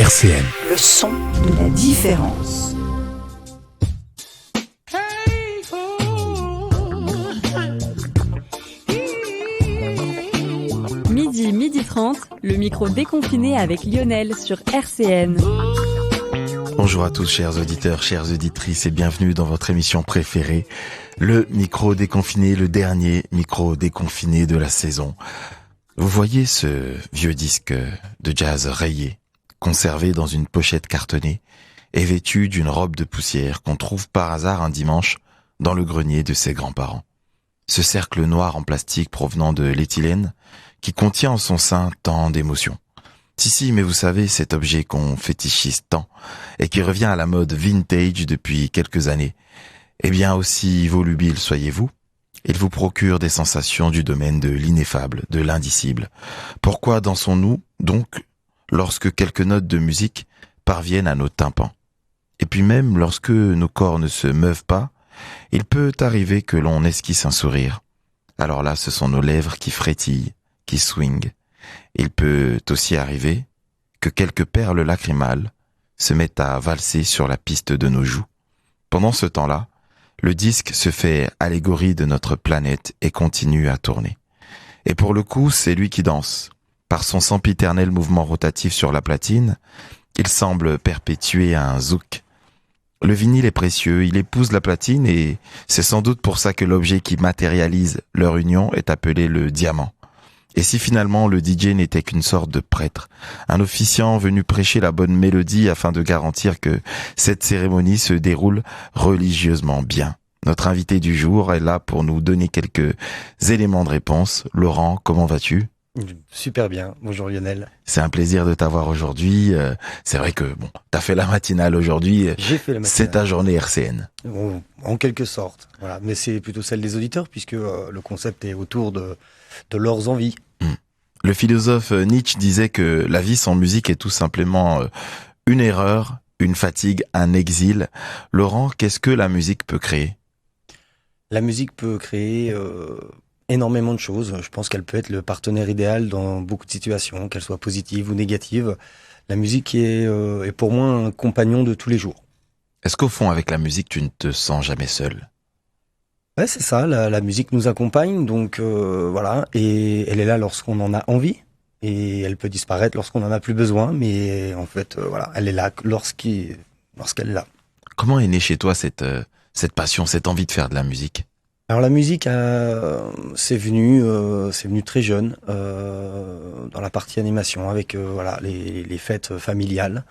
RCN. Le son de la différence. Midi 30, le micro déconfiné avec Lionel sur RCN. Bonjour à tous, chers auditeurs, chères auditrices, et bienvenue dans votre émission préférée, le micro déconfiné, le dernier micro déconfiné de la saison. Vous voyez ce vieux disque de jazz rayé, conservé dans une pochette cartonnée et vêtu d'une robe de poussière qu'on trouve par hasard un dimanche dans le grenier de ses grands-parents. Ce cercle noir en plastique provenant de l'éthylène qui contient en son sein tant d'émotions. Si, mais vous savez, cet objet qu'on fétichise tant et qui revient à la mode vintage depuis quelques années, eh bien aussi volubile soyez-vous, il vous procure des sensations du domaine de l'ineffable, de l'indicible. Pourquoi dansons-nous donc lorsque quelques notes de musique parviennent à nos tympans? Et puis même lorsque nos corps ne se meuvent pas, il peut arriver que l'on esquisse un sourire. Alors là, ce sont nos lèvres qui frétillent, qui swingent. Il peut aussi arriver que quelques perles lacrymales se mettent à valser sur la piste de nos joues. Pendant ce temps-là, le disque se fait allégorie de notre planète et continue à tourner. Et pour le coup, c'est lui qui danse. Par son sempiternel mouvement rotatif sur la platine, il semble perpétuer un zouk. Le vinyle est précieux, il épouse la platine et c'est sans doute pour ça que l'objet qui matérialise leur union est appelé le diamant. Et si finalement le DJ n'était qu'une sorte de prêtre, un officiant venu prêcher la bonne mélodie afin de garantir que cette cérémonie se déroule religieusement bien. Notre invité du jour est là pour nous donner quelques éléments de réponse. Laurent, comment vas-tu ? Super bien, bonjour Lionel. C'est un plaisir de t'avoir aujourd'hui. C'est vrai que t'as fait la matinale aujourd'hui. J'ai fait la matinale. C'est ta journée RCN. Bon, en quelque sorte, voilà. Mais c'est plutôt celle des auditeurs puisque le concept est autour de leurs envies. Le philosophe Nietzsche disait que la vie sans musique est tout simplement une erreur, une fatigue, un exil. Laurent, qu'est-ce que la musique peut créer ? La musique peut créer énormément de choses. Je pense qu'elle peut être le partenaire idéal dans beaucoup de situations, qu'elle soit positive ou négative. La musique est pour moi un compagnon de tous les jours. Est-ce qu'au fond, avec la musique, tu ne te sens jamais seul ? Ouais, c'est ça, la musique nous accompagne, donc voilà, et elle est là lorsqu'on en a envie, et elle peut disparaître lorsqu'on en a plus besoin, mais en fait, voilà, elle est là lorsqu'elle est là. Comment est née chez toi cette passion, cette envie de faire de la musique ? Alors la musique, c'est venu très jeune, dans la partie animation, avec voilà les fêtes familiales,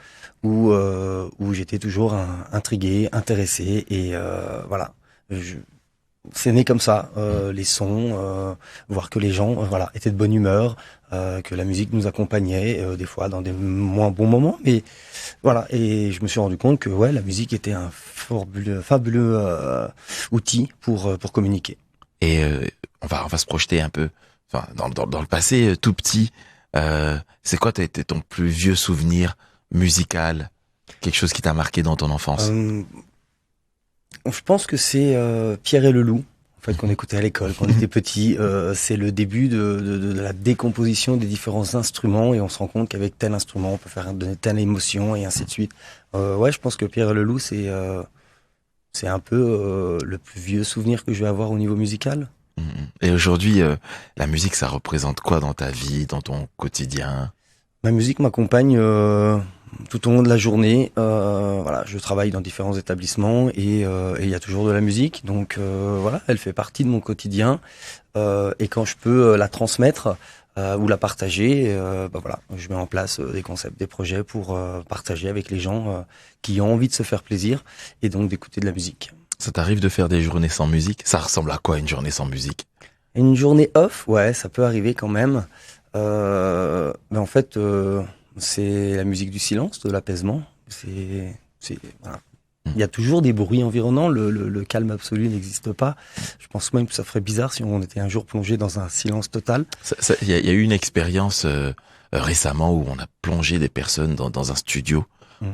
où j'étais toujours intrigué, intéressé, et voilà. C'est né comme ça, les sons, voir que les gens voilà étaient de bonne humeur, que la musique nous accompagnait, des fois dans des moins bons moments, mais voilà, et je me suis rendu compte que ouais, la musique était un fabuleux outil pour communiquer. Et on va se projeter un peu dans le passé, tout petit. C'est quoi ton plus vieux souvenir musical, quelque chose qui t'a marqué dans ton enfance ? Je pense que c'est Pierre et le Loup, en fait, qu'on écoutait à l'école quand on était petit. C'est le début de la décomposition des différents instruments et on se rend compte qu'avec tel instrument, on peut donner telle émotion et ainsi de suite. Ouais, je pense que Pierre et le Loup, c'est un peu le plus vieux souvenir que je vais avoir au niveau musical. Et aujourd'hui, la musique, ça représente quoi dans ta vie, dans ton quotidien ? Ma musique m'accompagne tout au long de la journée. Voilà, je travaille dans différents établissements et il y a toujours de la musique, donc voilà, elle fait partie de mon quotidien. Et quand je peux la transmettre ou la partager, voilà, je mets en place des concepts, des projets pour partager avec les gens qui ont envie de se faire plaisir et donc d'écouter de la musique. Ça t'arrive de faire des journées sans musique ? Ça ressemble à quoi une journée sans musique ? Une journée off, ouais, ça peut arriver quand même. Mais en fait, c'est la musique du silence, de l'apaisement. Voilà. Il y a toujours des bruits environnants. Le calme absolu n'existe pas. Je pense même que ça ferait bizarre si on était un jour plongé dans un silence total. Il y a eu une expérience récemment où on a plongé des personnes dans un studio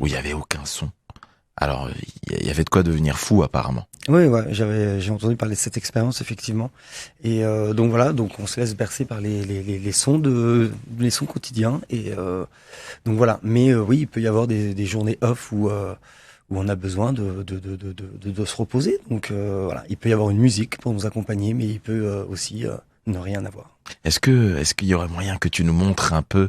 où il y avait aucun son. Alors, il y avait de quoi devenir fou apparemment. Oui, ouais, j'ai entendu parler de cette expérience effectivement. Et donc voilà, donc on se laisse bercer par les sons les sons quotidiens. Et donc voilà. Mais oui, il peut y avoir des journées off où on a besoin de se reposer. Donc voilà, il peut y avoir une musique pour nous accompagner, mais il peut aussi ne rien avoir. Est-ce qu'il y aurait moyen que tu nous montres un peu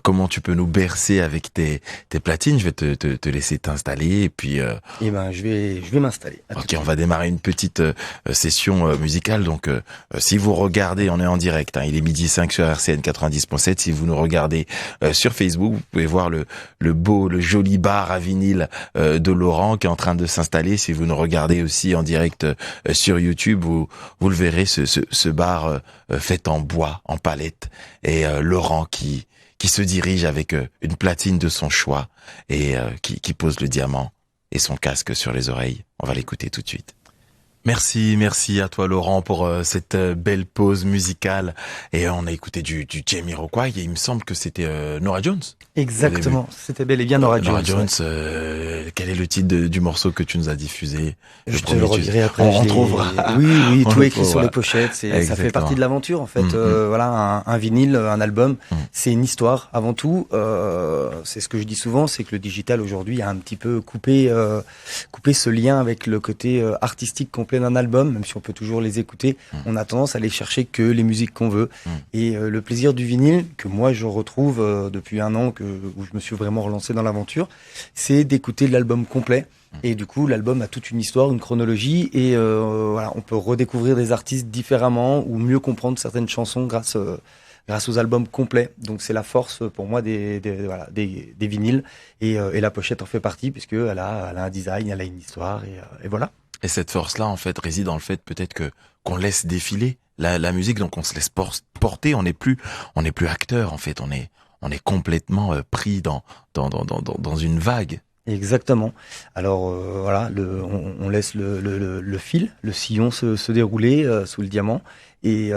comment tu peux nous bercer avec tes platines? Je vais te laisser t'installer et puis Et ben je vais m'installer. ok, on va démarrer une petite session musicale. Donc si vous regardez, on est en direct, hein, il est 12h05 sur RCN 90.7. Si vous nous regardez sur Facebook, vous pouvez voir le joli bar à vinyle de Laurent qui est en train de s'installer. Si vous nous regardez aussi en direct sur YouTube, vous le verrez, ce bar fait en bois, en palette, et Laurent qui se dirige avec une platine de son choix et qui pose le diamant et son casque sur les oreilles. On va l'écouter tout de suite. Merci à toi Laurent pour cette belle pause musicale. Et on a écouté du Jamiroquai et il me semble que c'était Norah Jones. Exactement, c'était bel et bien Norah Jones. Norah Jones, quel est le titre du morceau que tu nous as diffusé? Je te le redirai après. On trouvera. Oui, On tout le écrit sur trouvera. les pochettes. Ça fait Exactement. partie de l'aventure en fait. Voilà, un vinyle, un album, c'est une histoire avant tout. C'est ce que je dis souvent, c'est que le digital aujourd'hui a un petit peu coupé ce lien avec le côté artistique complet d'un album, même si on peut toujours les écouter. On a tendance à aller chercher que les musiques qu'on veut. Et le plaisir du vinyle, que moi je retrouve depuis un an, où je me suis vraiment relancé dans l'aventure, c'est d'écouter l'album complet. Et du coup, l'album a toute une histoire, une chronologie, et voilà, on peut redécouvrir des artistes différemment ou mieux comprendre certaines chansons grâce aux albums complets. Donc c'est la force pour moi des vinyles, et la pochette en fait partie puisque elle a un design, elle a une histoire, et voilà. Et cette force-là, en fait, réside dans le fait peut-être qu'on laisse défiler la musique, donc on se laisse porter. On n'est plus acteur, en fait. On est complètement pris dans une vague. Exactement. Alors voilà, on laisse le fil, le sillon se dérouler sous le diamant, et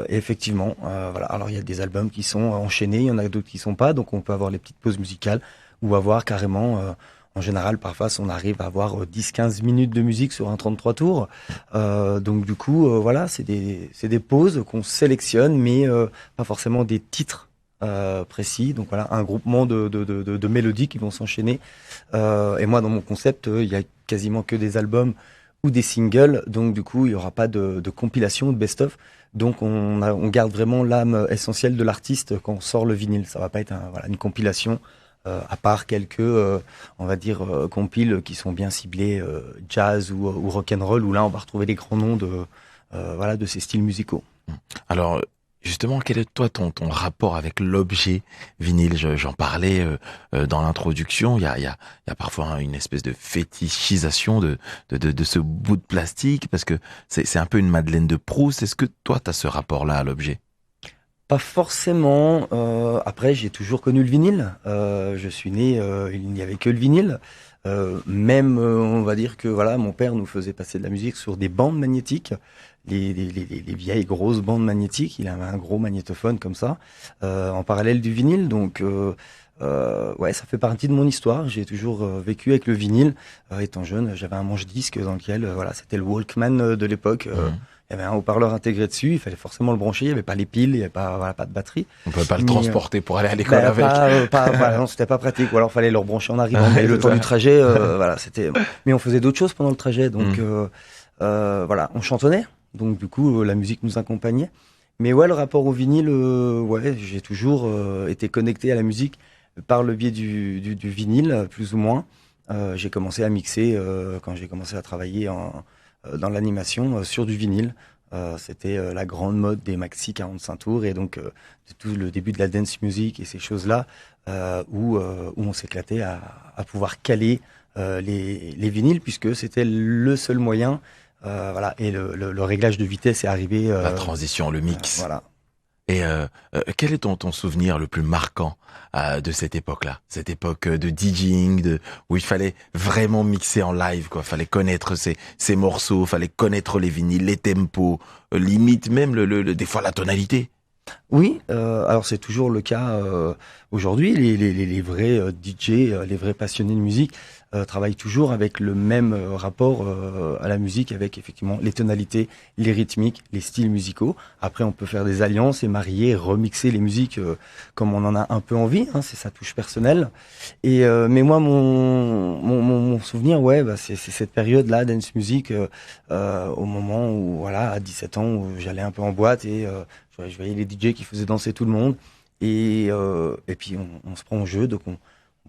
effectivement, voilà. Alors il y a des albums qui sont enchaînés, il y en a d'autres qui sont pas, donc on peut avoir les petites pauses musicales ou avoir carrément. En général, parfois, on arrive à avoir 10-15 minutes de musique sur un 33 tours. Donc du coup, voilà, c'est des pauses qu'on sélectionne, mais pas forcément des titres précis. Donc voilà, un groupement de mélodies qui vont s'enchaîner. Et moi, dans mon concept, il y a quasiment que des albums ou des singles. Donc du coup, il y aura pas de compilation, de best-of. Donc on garde vraiment l'âme essentielle de l'artiste quand on sort le vinyle. Ça va pas être une compilation. À part quelques, on va dire, compiles qui sont bien ciblés jazz ou rock'n'roll, où là on va retrouver les grands noms de ces styles musicaux. Alors, justement, quel est toi ton rapport avec l'objet vinyle? J'en parlais dans l'introduction. Il y a parfois une espèce de fétichisation de ce bout de plastique, parce que c'est un peu une Madeleine de Proust. Est-ce que toi t'as ce rapport-là à l'objet? Pas forcément. Après, j'ai toujours connu le vinyle. Je suis né, il n'y avait que le vinyle. Même, on va dire que voilà, mon père nous faisait passer de la musique sur des bandes magnétiques, les vieilles grosses bandes magnétiques. Il avait un gros magnétophone comme ça, en parallèle du vinyle. Donc, ouais, ça fait partie de mon histoire. J'ai toujours vécu avec le vinyle. Étant jeune, j'avais un manche-disque dans lequel, voilà, c'était le Walkman de l'époque. Il y avait un haut-parleur intégré dessus, il fallait forcément le brancher, il n'y avait pas les piles, il n'y avait pas de batterie. On peut pas le transporter pour aller à l'école avec. Non, c'était pas pratique. Ou alors, fallait le rebrancher en arrivant. Mais le temps du trajet, voilà, c'était. Mais on faisait d'autres choses pendant le trajet, donc voilà, on chantonnait. Donc du coup, la musique nous accompagnait. Mais ouais, le rapport au vinyle, ouais, j'ai toujours été connecté à la musique par le biais du vinyle, plus ou moins. J'ai commencé à mixer quand j'ai commencé à travailler dans l'animation sur du vinyle. C'était la grande mode des maxi 45 tours, et donc tout le début de la dance music et ces choses-là où on s'éclatait à pouvoir caler les vinyles, puisque c'était le seul moyen. Voilà, et le réglage de vitesse est arrivé. La transition, le mix. Voilà. Et quel est ton souvenir le plus marquant de cette époque-là, cette époque de DJing, où il fallait vraiment mixer en live, quoi. Fallait connaître ces morceaux, fallait connaître les vinyles, les tempos, limite même des fois la tonalité. Oui, alors c'est toujours le cas aujourd'hui. Les vrais DJ, les vrais passionnés de musique travaillent toujours avec le même rapport à la musique, avec effectivement les tonalités, les rythmiques, les styles musicaux. Après, on peut faire des alliances et marier, remixer les musiques comme on en a un peu envie. Hein, c'est sa touche personnelle. Et mais moi, mon souvenir, ouais, bah, c'est cette période-là, dance music, au moment où, voilà, à 17 ans, où j'allais un peu en boîte et je voyais les DJ qui faisaient danser tout le monde. Et puis on se prend au jeu, donc on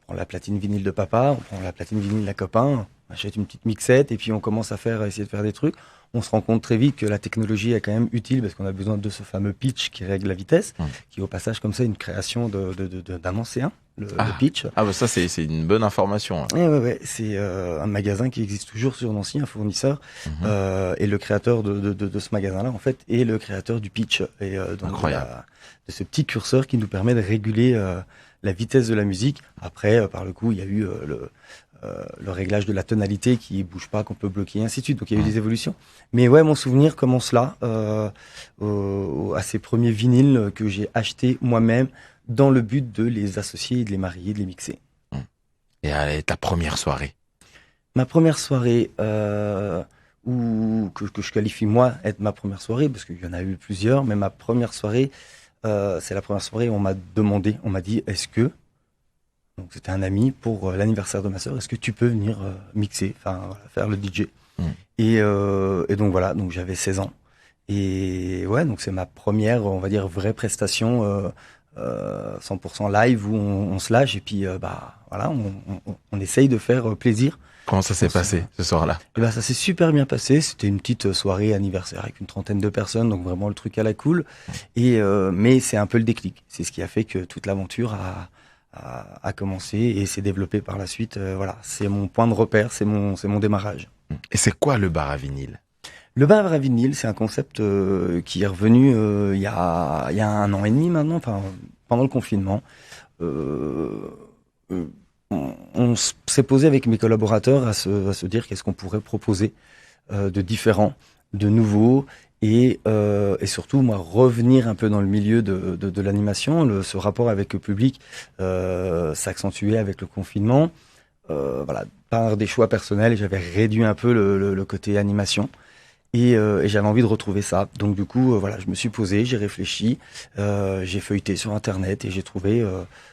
prend la platine vinyle de papa, on prend la platine vinyle de copain, on achète une petite mixette et puis on commence à essayer de faire des trucs. On se rend compte très vite que la technologie est quand même utile parce qu'on a besoin de ce fameux pitch qui règle la vitesse, qui est au passage comme ça une création d'un ancien, le pitch. Ah bah ça c'est une bonne information. Et ouais, c'est un magasin qui existe toujours sur Nancy, un fournisseur, et le créateur de ce magasin-là en fait est le créateur du pitch et donc de ce petit curseur qui nous permet de réguler la vitesse de la musique. Après, par le coup, il y a eu le réglage de la tonalité qui bouge pas, qu'on peut bloquer, et ainsi de suite. Donc il y a eu des évolutions. Mais ouais, mon souvenir commence là, à ces premiers vinyles que j'ai achetés moi-même dans le but de les associer, de les marier, de les mixer. Et allez, ta première soirée? Ma première soirée, que je qualifie moi être ma première soirée, parce qu'il y en a eu plusieurs, mais ma première soirée, c'est la première soirée où on m'a dit, est-ce que, donc c'était un ami pour l'anniversaire de ma sœur, est-ce que tu peux venir mixer, enfin voilà, faire le DJ. Et donc voilà, donc j'avais 16 ans. Et ouais, donc c'est ma première, on va dire, vraie prestation 100% live où on se lâche et puis bah voilà, on essaye de faire plaisir. Comment ça s'est passé ce soir-là? Et ben ça s'est super bien passé. C'était une petite soirée anniversaire avec une trentaine de personnes, donc vraiment le truc à la cool. Et mais c'est un peu le déclic. C'est ce qui a fait que toute l'aventure a commencé et s'est développée par la suite. Voilà, c'est mon point de repère, c'est mon démarrage. Et c'est quoi le bar à vinyle? Le bar à vinyle, c'est un concept qui est revenu il y a 1 an et demi maintenant, enfin pendant le confinement. On s'est posé avec mes collaborateurs à se dire qu'est-ce qu'on pourrait proposer de différent, de nouveau, et surtout moi revenir un peu dans le milieu de l'animation. Ce rapport avec le public s'accentuait avec le confinement. Voilà, par des choix personnels, j'avais réduit un peu le côté animation. Et j'avais envie de retrouver ça. Donc du coup, voilà, je me suis posé, j'ai réfléchi, j'ai feuilleté sur Internet et j'ai trouvé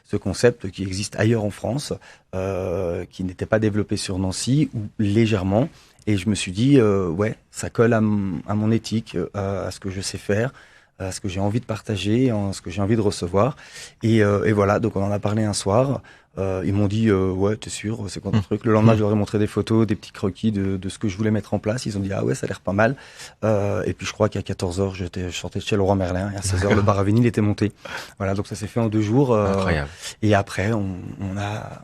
ce concept qui existe ailleurs en France, qui n'était pas développé sur Nancy ou légèrement. Et je me suis dit, ouais, ça colle à mon éthique, à ce que je sais faire, à ce que j'ai envie de partager, à ce que j'ai envie de recevoir. Et voilà, donc on en a parlé un soir. Ils m'ont dit ouais, t'es sûr, c'est quoi ton truc? Le lendemain, je leur ai montré des photos, des petits croquis de ce que je voulais mettre en place. Ils ont dit ah ouais, ça a l'air pas mal. Et puis je crois qu'à 14h, je sortais de chez Leroy Merlin et à 16h, le bar à vinyle était monté. Voilà, donc ça s'est fait en 2 jours. Incroyable. Et après, on a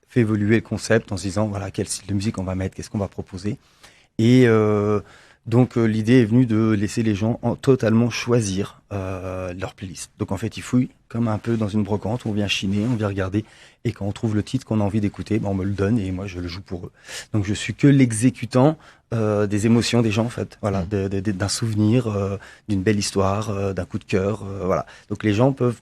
fait évoluer le concept en se disant voilà, quel style de musique on va mettre, qu'est-ce qu'on va proposer. Et donc l'idée est venue de laisser les gens totalement choisir leur playlist. Donc en fait, ils fouillent comme un peu dans une brocante, on vient chiner, on vient regarder, et quand on trouve le titre qu'on a envie d'écouter, ben on me le donne et moi je le joue pour eux. Donc je suis que l'exécutant des émotions des gens en fait, voilà, d'un souvenir, d'une belle histoire, d'un coup de cœur, voilà. Donc les gens peuvent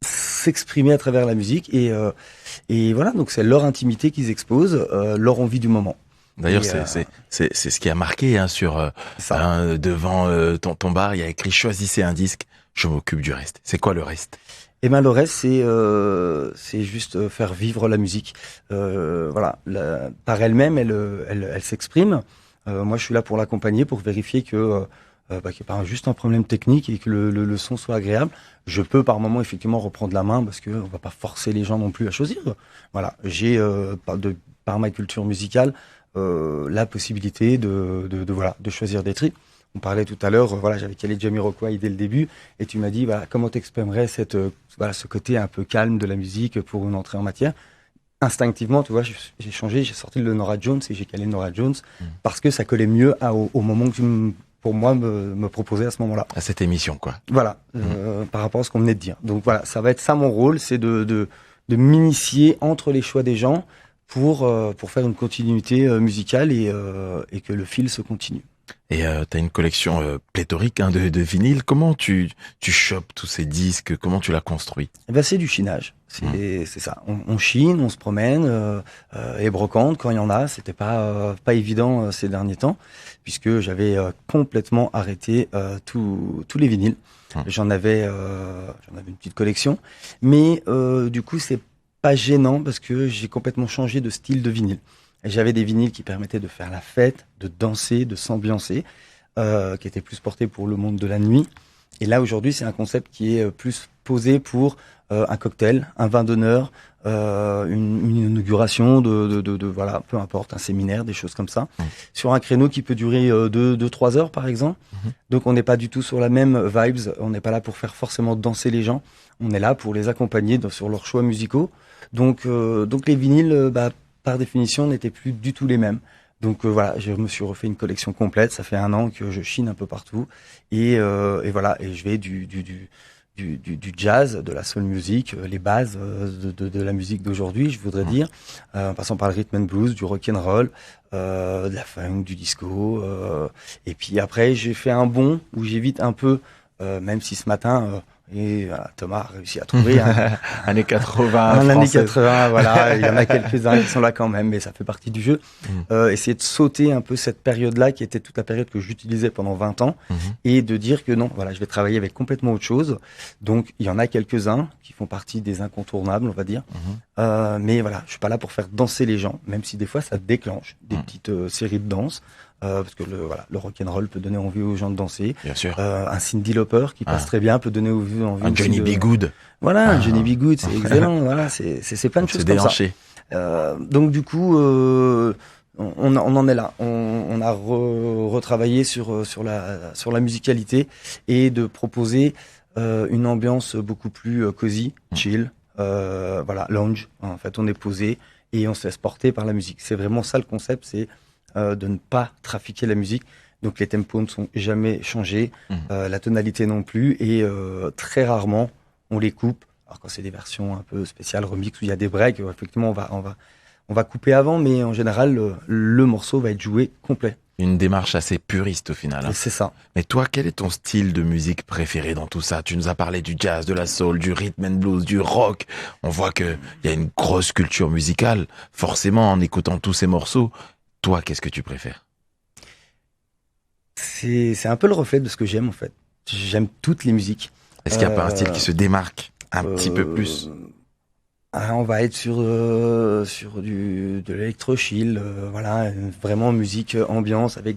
s'exprimer à travers la musique et voilà, donc c'est leur intimité qu'ils exposent, leur envie du moment. D'ailleurs, c'est ce qui a marqué sur devant ton bar, il y a écrit choisissez un disque, je m'occupe du reste. C'est quoi le reste? Et ben le reste c'est juste faire vivre la musique. Voilà, par elle-même, elle s'exprime. Moi, je suis là pour l'accompagner, pour vérifier que qu'il n'y ait pas juste un problème technique et que le son soit agréable. Je peux par moment effectivement reprendre la main parce que on va pas forcer les gens non plus à choisir. Voilà, j'ai par ma culture musicale la possibilité de choisir des trucs. On parlait tout à l'heure, voilà, j'avais calé Jamiroquai dès le début, et tu m'as dit, voilà, comment t'exprimerais ce côté un peu calme de la musique pour une entrée en matière. Instinctivement, tu vois, j'ai changé, j'ai sorti le Norah Jones et j'ai calé Norah Jones parce que ça collait mieux au moment que pour moi, me proposais à ce moment-là. À cette émission, quoi. Voilà, par rapport à ce qu'on venait de dire. Donc voilà, ça va être ça mon rôle, c'est de m'initier entre les choix des gens pour faire une continuité musicale et que le fil se continue. Et t'as une collection pléthorique de vinyles. Comment tu chopes tous ces disques? Comment tu l'as construit? Eh ben, c'est du chinage. C'est ça. On chine, on se promène, les brocantes quand il y en a. C'était pas évident ces derniers temps, puisque j'avais complètement arrêté tous les vinyles. J'en avais une petite collection, mais du coup c'est pas gênant parce que j'ai complètement changé de style de vinyle. Et j'avais des vinyles qui permettaient de faire la fête, de danser, de s'ambiancer, qui étaient plus portés pour le monde de la nuit. Et là aujourd'hui c'est un concept qui est plus posé pour un cocktail, un vin d'honneur, une inauguration de voilà, peu importe, un séminaire, des choses comme ça, sur un créneau qui peut durer 2-3 heures par exemple. Donc on n'est pas du tout sur la même vibes, on n'est pas là pour faire forcément danser les gens, on est là pour les accompagner sur leurs choix musicaux. Donc les vinyles, par définition, n'étaient plus du tout les mêmes. Donc voilà, je me suis refait une collection complète, ça fait 1 an que je chine un peu partout, et voilà, et je vais du jazz, de la soul music, les bases de la musique d'aujourd'hui, je voudrais dire, en passant par le rhythm and blues, du rock and roll, de la funk, du disco, et puis après j'ai fait un bond où j'évite un peu, même si ce matin et voilà, Thomas a réussi à trouver années 80, un années 80, voilà, il y en a quelques-uns qui sont là quand même, mais ça fait partie du jeu. Essayer de sauter un peu cette période-là, qui était toute la période que j'utilisais pendant 20 ans, et de dire que non, voilà, je vais travailler avec complètement autre chose. Donc, il y en a quelques-uns qui font partie des incontournables, on va dire. Mais voilà, je suis pas là pour faire danser les gens, même si des fois ça déclenche des petites séries de danse. Parce que le rock'n'roll peut donner envie aux gens de danser. Bien sûr. Un Cyndi Lauper qui passe très bien peut donner envie. Un Johnny B. Good. Voilà, un Johnny B. Good, c'est excellent. Voilà, c'est plein de choses comme ça. Donc du coup, on en est là. On a retravaillé sur la musicalité et de proposer une ambiance beaucoup plus cosy, chill, voilà, lounge. En fait, on est posé et on se laisse porter par la musique. C'est vraiment ça le concept, c'est de ne pas trafiquer la musique. Donc les tempos ne sont jamais changés, la tonalité non plus, et très rarement on les coupe. Alors quand c'est des versions un peu spéciales, remix, où il y a des breaks, effectivement on va couper avant, mais en général le morceau va être joué complet. Une démarche assez puriste au final. C'est ça. Mais toi, quel est ton style de musique préféré dans tout ça? Tu nous as parlé du jazz, de la soul, du rhythm and blues, du rock. On voit qu'il y a une grosse culture musicale. Forcément, en écoutant tous ces morceaux, toi, qu'est-ce que tu préfères? C'est un peu le reflet de ce que j'aime en fait. J'aime toutes les musiques. Est-ce qu'il n'y a pas un style qui se démarque un petit peu plus? On va être sur de l'électro-chill, voilà, vraiment musique ambiance avec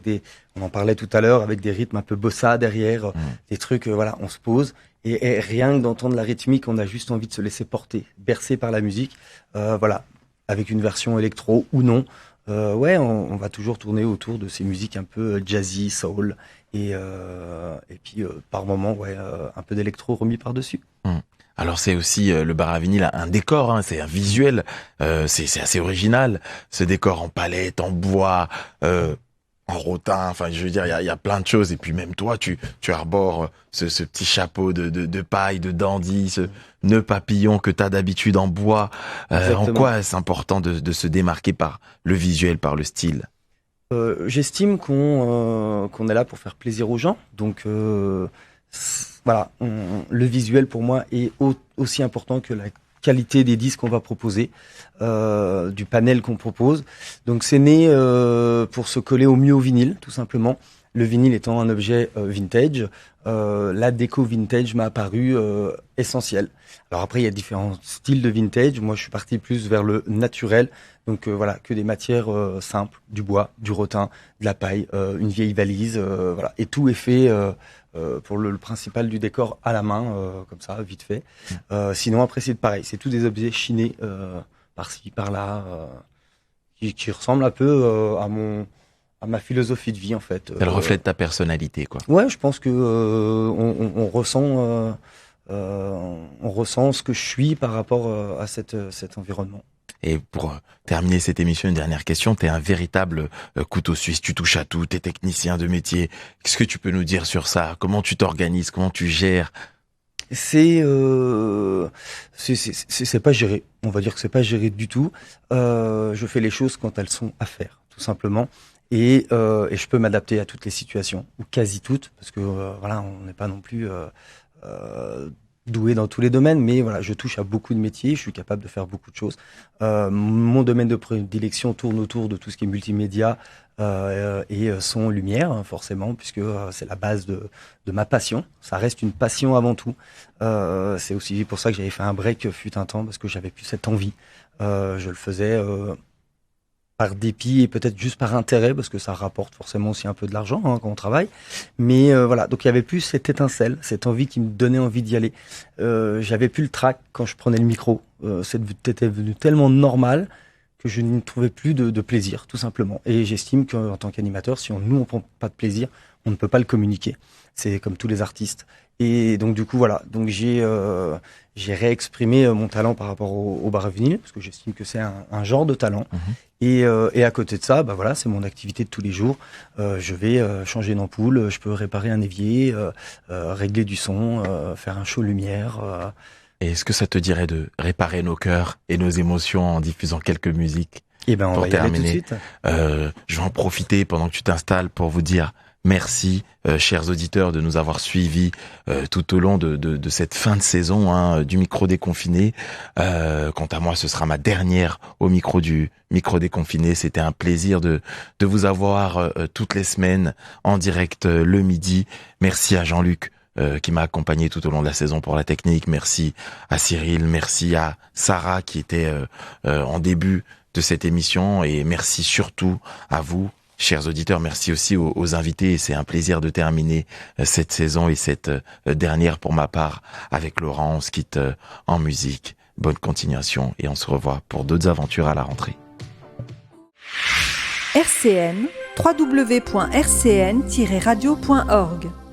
on en parlait tout à l'heure, avec des rythmes un peu bossa derrière, des trucs, voilà, on se pose et rien que d'entendre la rythmique, on a juste envie de se laisser porter, bercé par la musique, voilà, avec une version électro ou non. Ouais, on va toujours tourner autour de ces musiques un peu jazzy, soul, et puis par moment, ouais, un peu d'électro remis par-dessus. Alors c'est aussi le bar à vinyle, un décor, hein, c'est un visuel, c'est assez original. Ce décor en palette, en bois, en rotin, enfin je veux dire, il y a plein de choses. Et puis même toi, tu arbores ce petit chapeau de paille, de dandy, ce nœud papillon que t'as d'habitude en bois. En quoi est-ce important de se démarquer par le visuel, par le style? J'estime qu'on est là pour faire plaisir aux gens, donc voilà, le visuel pour moi est aussi important que la qualité des disques qu'on va proposer, du panel qu'on propose. Donc c'est né pour se coller au mieux au vinyle, tout simplement. Le vinyle étant un objet vintage, la déco vintage m'a apparu essentielle. Alors après, il y a différents styles de vintage. Moi, je suis parti plus vers le naturel. Donc voilà, que des matières simples, du bois, du rotin, de la paille, une vieille valise, voilà. Et tout est fait pour le principal du décor à la main, comme ça, vite fait. Sinon, après, c'est pareil. C'est tous des objets chinés par-ci, par-là, qui ressemblent un peu à ma philosophie de vie, en fait. Elle reflète ta personnalité, quoi. Ouais, je pense que on ressent ce que je suis par rapport à cet environnement. Et pour terminer cette émission, une dernière question. T'es un véritable couteau suisse. Tu touches à tout. T'es technicien de métier. Qu'est-ce que tu peux nous dire sur ça? Comment tu t'organises? Comment tu gères? C'est pas géré. On va dire que c'est pas géré du tout. Je fais les choses quand elles sont à faire, tout simplement. et je peux m'adapter à toutes les situations, ou quasi toutes, parce que voilà, on n'est pas non plus doué dans tous les domaines, mais voilà, je touche à beaucoup de métiers, je suis capable de faire beaucoup de choses. Mon domaine de prédilection tourne autour de tout ce qui est multimédia et son, lumière, hein, forcément, puisque c'est la base de ma passion. Ça reste une passion avant tout. C'est aussi pour ça que j'avais fait un break fut un temps, parce que j'avais plus cette envie. Je le faisais par dépit et peut-être juste par intérêt, parce que ça rapporte forcément aussi un peu de l'argent hein, quand on travaille. Mais voilà, donc il y avait plus cette étincelle, cette envie qui me donnait envie d'y aller. J'avais plus le trac quand je prenais le micro. C'était devenu tellement normal que je n'y trouvais plus de plaisir, tout simplement. Et j'estime qu'en tant qu'animateur, si nous on prend pas de plaisir, on ne peut pas le communiquer. C'est comme tous les artistes. Et donc du coup voilà, donc j'ai réexprimé mon talent par rapport au bar à vinyle, parce que j'estime que c'est un genre de talent. Et à côté de ça, bah voilà, c'est mon activité de tous les jours. Je vais changer une ampoule, je peux réparer un évier, régler du son, faire un show lumière. Et est-ce que ça te dirait de réparer nos cœurs et nos émotions en diffusant quelques musiques? Eh ben, on pour va y aller terminer, tout de suite. Je vais en profiter pendant que tu t'installes pour vous dire merci, chers auditeurs, de nous avoir suivis tout au long de cette fin de saison hein, du micro déconfiné. Quant à moi, ce sera ma dernière au micro du micro déconfiné. C'était un plaisir de vous avoir toutes les semaines en direct le midi. Merci à Jean-Luc qui m'a accompagné tout au long de la saison pour la technique. Merci à Cyril, merci à Sarah qui était en début de cette émission, et merci surtout à vous, chers auditeurs. Merci aussi aux invités, et c'est un plaisir de terminer cette saison et cette dernière pour ma part avec Laurent. On se quitte en musique. Bonne continuation et on se revoit pour d'autres aventures à la rentrée. RCN, www.rcn-radio.org